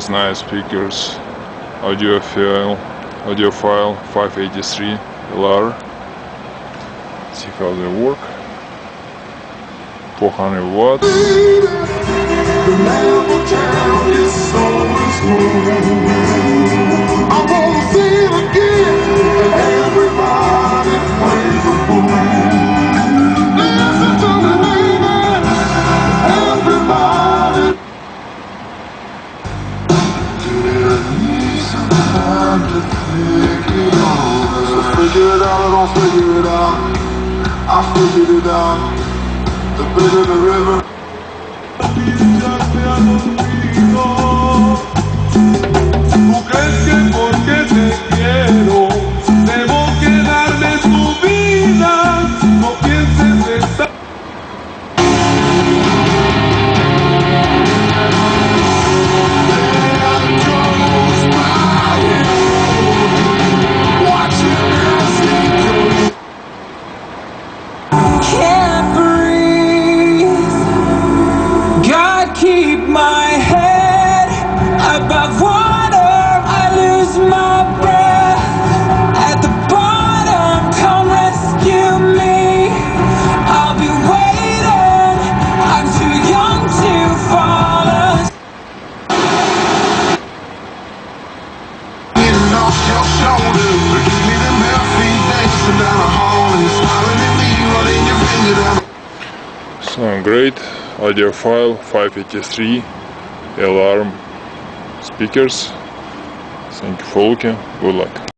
Nice speakers, Audiofile 583 LR. See how they work. 400 watts. Figure it out, I don't figure it out. I figured it out. The bigger the river. ¿Tú crees que porque te quiero debo quedarme tu vida? No pienses estar. Keep my head above water, I lose my breath at the bottom, come rescue me, I'll be waiting, I'm too young to fall. Getting off your shoulders, but give me them bare feet dancing down the hall and smiling at me, running your finger down. Sound great. Audiofile 583 LR speakers. Thank you for looking. Good luck.